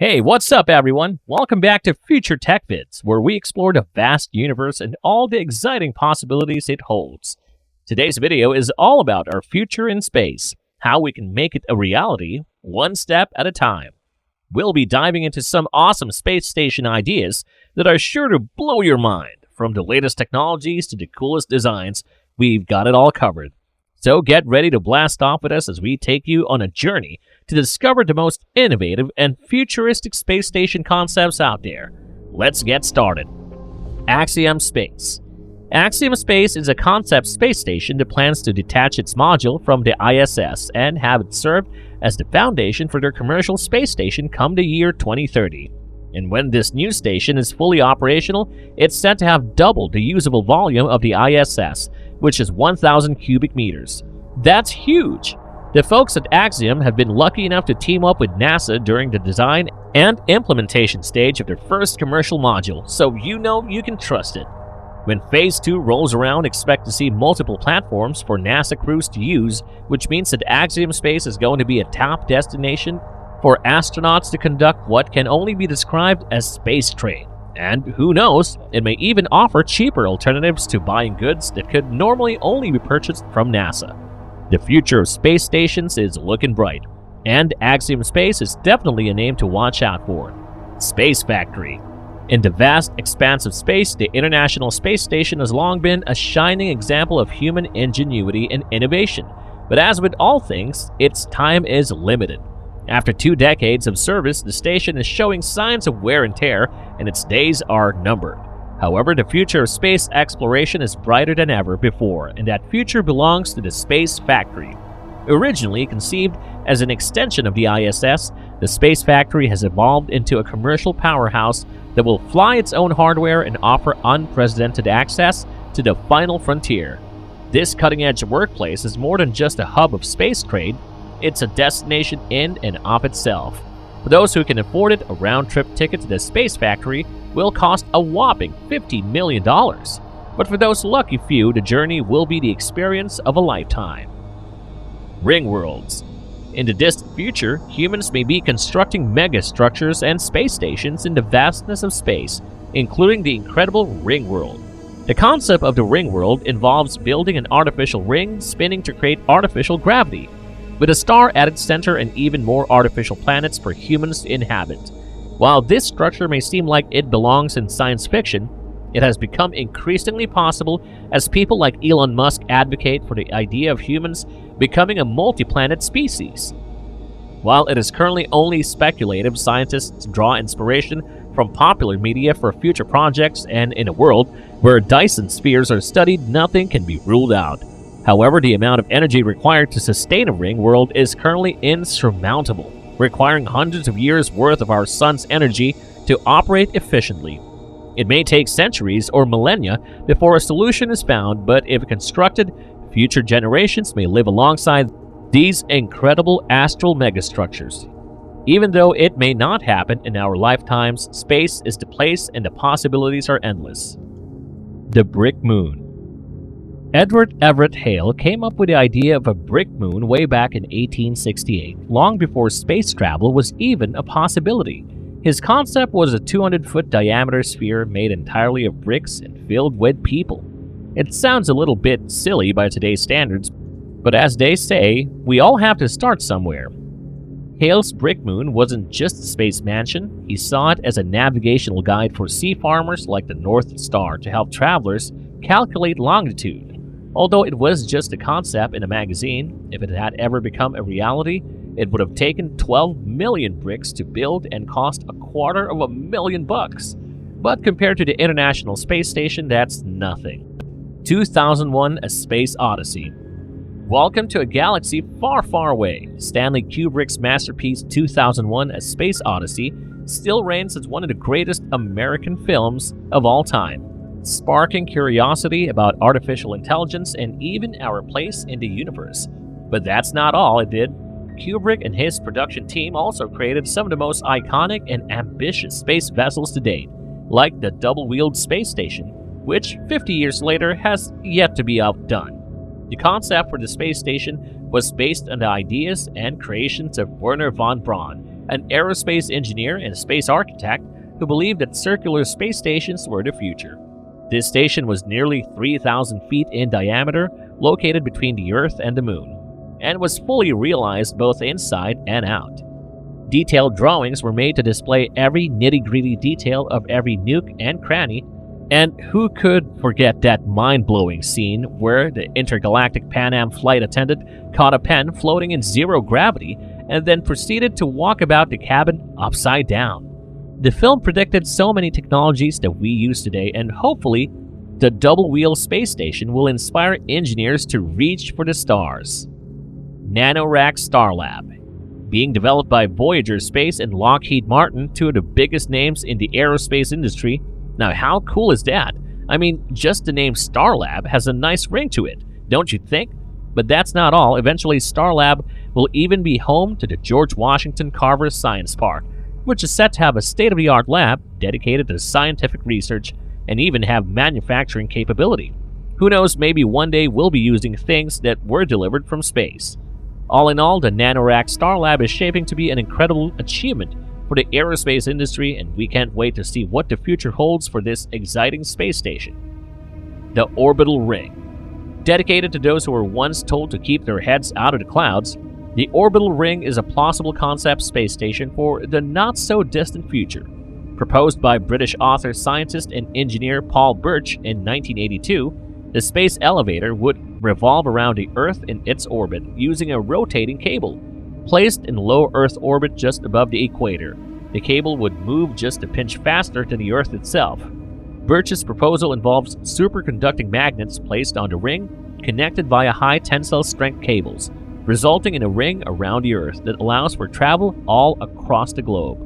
Hey, what's up, everyone? Welcome back to Future Tech Vids, where we explore the vast universe and all the exciting possibilities it holds. Today's video is all about our future in space, how we can make it a reality, one step at a time. We'll be diving into some awesome space station ideas that are sure to blow your mind. From the latest technologies to the coolest designs, we've got it all covered. So get ready to blast off with us as we take you on a journey to discover the most innovative and futuristic space station concepts out there. Let's get started. Axiom Space. Axiom Space is a concept space station that plans to detach its module from the ISS and have it serve as the foundation for their commercial space station come the year 2030. And when this new station is fully operational, it's set to have double the usable volume of the ISS, which is 1,000 cubic meters. That's huge! The folks at Axiom have been lucky enough to team up with NASA during the design and implementation stage of their first commercial module, so you know you can trust it. When Phase 2 rolls around, expect to see multiple platforms for NASA crews to use, which means that Axiom Space is going to be a top destination for astronauts to conduct what can only be described as space trade. And who knows, it may even offer cheaper alternatives to buying goods that could normally only be purchased from NASA. The future of space stations is looking bright, and Axiom Space is definitely a name to watch out for. Space Factory. In the vast expanse of space, the International Space Station has long been a shining example of human ingenuity and innovation. But as with all things, its time is limited. After 2 decades of service, the station is showing signs of wear and tear, and its days are numbered. However, the future of space exploration is brighter than ever before, and that future belongs to the Space Factory. Originally conceived as an extension of the ISS, the Space Factory has evolved into a commercial powerhouse that will fly its own hardware and offer unprecedented access to the final frontier. This cutting-edge workplace is more than just a hub of space trade. It's a destination in and of itself. For those who can afford it, a round-trip ticket to the Space Factory will cost a whopping $50 million. But for those lucky few, the journey will be the experience of a lifetime. Ring worlds. In the distant future, humans may be constructing megastructures and space stations in the vastness of space, including the incredible ring world. The concept of the ring world involves building an artificial ring spinning to create artificial gravity, with a star at its center and even more artificial planets for humans to inhabit. While this structure may seem like it belongs in science fiction, it has become increasingly possible as people like Elon Musk advocate for the idea of humans becoming a multi-planet species. While it is currently only speculative, scientists draw inspiration from popular media for future projects, and in a world where Dyson spheres are studied, nothing can be ruled out. However, the amount of energy required to sustain a ring world is currently insurmountable, requiring hundreds of years' worth of our sun's energy to operate efficiently. It may take centuries or millennia before a solution is found, but if constructed, future generations may live alongside these incredible astral megastructures. Even though it may not happen in our lifetimes, space is the place and the possibilities are endless. The Brick Moon. Edward Everett Hale came up with the idea of a brick moon way back in 1868, long before space travel was even a possibility. His concept was a 200-foot diameter sphere made entirely of bricks and filled with people. It sounds a little bit silly by today's standards, but as they say, we all have to start somewhere. Hale's brick moon wasn't just a space mansion. He saw it as a navigational guide for seafarers like the North Star to help travelers calculate longitude. Although it was just a concept in a magazine, if it had ever become a reality, it would have taken 12 million bricks to build and cost $250,000. But compared to the International Space Station, that's nothing. 2001: A Space Odyssey. Welcome to a galaxy far, far away. Stanley Kubrick's masterpiece 2001: A Space Odyssey still reigns as one of the greatest American films of all time, sparking curiosity about artificial intelligence and even our place in the universe. But that's not all it did. Kubrick and his production team also created some of the most iconic and ambitious space vessels to date, like the double-wheeled space station, which 50 years later has yet to be outdone. The concept for the space station was based on the ideas and creations of Wernher von Braun, an aerospace engineer and space architect who believed that circular space stations were the future. This station was nearly 3,000 feet in diameter, located between the Earth and the Moon, and was fully realized both inside and out. Detailed drawings were made to display every nitty-gritty detail of every nook and cranny, and who could forget that mind-blowing scene where the intergalactic Pan Am flight attendant caught a pen floating in zero gravity and then proceeded to walk about the cabin upside down. The film predicted so many technologies that we use today, and hopefully, the double-wheel space station will inspire engineers to reach for the stars. NanoRack Starlab. Being developed by Voyager Space and Lockheed Martin, two of the biggest names in the aerospace industry. Now, how cool is that? I mean, just the name Starlab has a nice ring to it, don't you think? But that's not all. Eventually, Starlab will even be home to the George Washington Carver Science Park, which is set to have a state-of-the-art lab dedicated to scientific research and even have manufacturing capability. Who knows, maybe one day we'll be using things that were delivered from space. All in all, the NanoRack Starlab is shaping to be an incredible achievement for the aerospace industry, and we can't wait to see what the future holds for this exciting space station. The Orbital Ring. Dedicated to those who were once told to keep their heads out of the clouds, the Orbital Ring is a plausible concept space station for the not-so-distant future. Proposed by British author, scientist, and engineer Paul Birch in 1982, the space elevator would revolve around the Earth in its orbit using a rotating cable. Placed in low Earth orbit just above the equator, the cable would move just a pinch faster than the Earth itself. Birch's proposal involves superconducting magnets placed on the ring, connected via high tensile strength cables, resulting in a ring around the Earth that allows for travel all across the globe.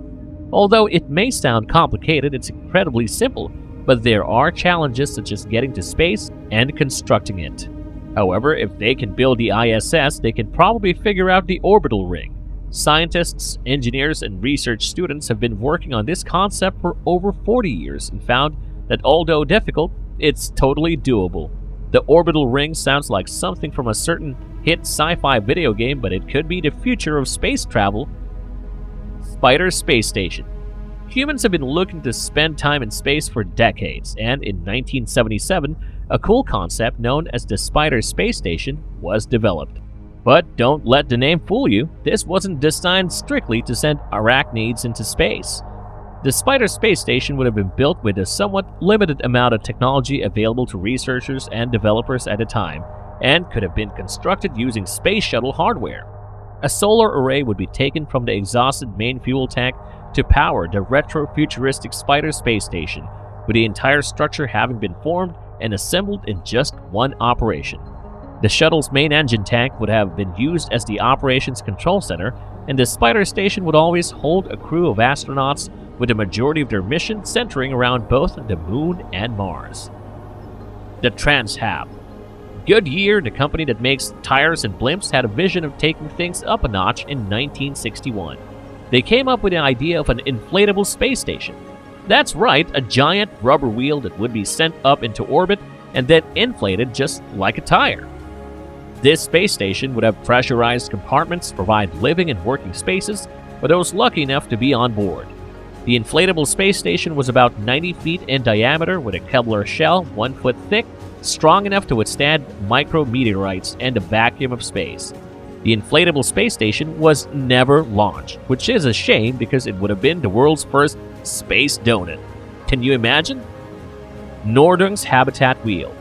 Although it may sound complicated, it's incredibly simple, but there are challenges such as getting to space and constructing it. However, if they can build the ISS, they can probably figure out the orbital ring. Scientists, engineers, and research students have been working on this concept for over 40 years and found that although difficult, it's totally doable. The orbital ring sounds like something from a certain hit sci-fi video game, but it could be the future of space travel. Spider Space Station. Humans have been looking to spend time in space for decades, and in 1977, a cool concept known as the Spider Space Station was developed. But don't let the name fool you, this wasn't designed strictly to send arachnids into space. The Spider Space Station would have been built with a somewhat limited amount of technology available to researchers and developers at the time, and could have been constructed using space shuttle hardware. A solar array would be taken from the exhausted main fuel tank to power the retro-futuristic Spider Space Station, with the entire structure having been formed and assembled in just one operation. The shuttle's main engine tank would have been used as the operations control center, and the Spider Station would always hold a crew of astronauts, with the majority of their mission centering around both the Moon and Mars. The Transhab. Goodyear, the company that makes tires and blimps, had a vision of taking things up a notch in 1961. They came up with the idea of an inflatable space station. That's right, a giant rubber wheel that would be sent up into orbit and then inflated just like a tire. This space station would have pressurized compartments to provide living and working spaces for those lucky enough to be on board. The inflatable space station was about 90 feet in diameter with a Kevlar shell 1 foot thick, strong enough to withstand micrometeorites and the vacuum of space. The inflatable space station was never launched, which is a shame because it would have been the world's first space donut. Can you imagine? Nordung's Habitat Wheel.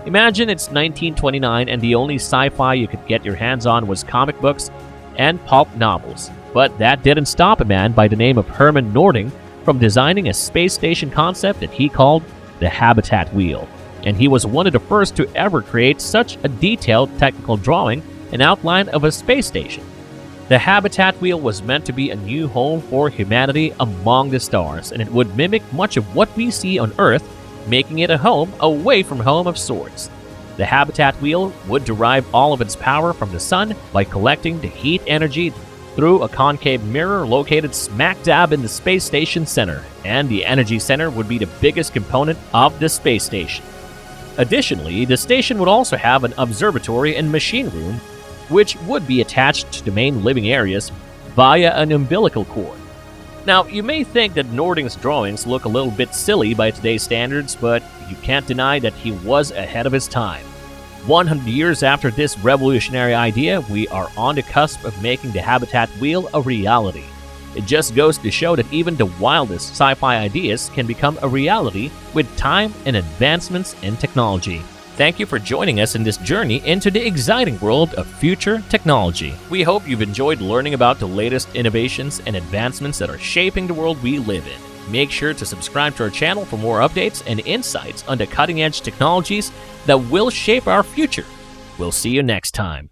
Imagine it's 1929 and the only sci-fi you could get your hands on was comic books and pulp novels. But that didn't stop a man by the name of Herman Nordung from designing a space station concept that he called the Habitat Wheel. And he was one of the first to ever create such a detailed technical drawing and outline of a space station. The Habitat Wheel was meant to be a new home for humanity among the stars, and it would mimic much of what we see on Earth, making it a home away from home of sorts. The Habitat Wheel would derive all of its power from the sun by collecting the heat energy through a concave mirror located smack dab in the space station center, and the energy center would be the biggest component of the space station. Additionally, the station would also have an observatory and machine room, which would be attached to the main living areas, via an umbilical cord. Now, you may think that Nording's drawings look a little bit silly by today's standards, but you can't deny that he was ahead of his time. 100 years after this revolutionary idea, we are on the cusp of making the habitat wheel a reality. It just goes to show that even the wildest sci-fi ideas can become a reality with time and advancements in technology. Thank you for joining us in this journey into the exciting world of future technology. We hope you've enjoyed learning about the latest innovations and advancements that are shaping the world we live in. Make sure to subscribe to our channel for more updates and insights on the cutting-edge technologies that will shape our future. We'll see you next time.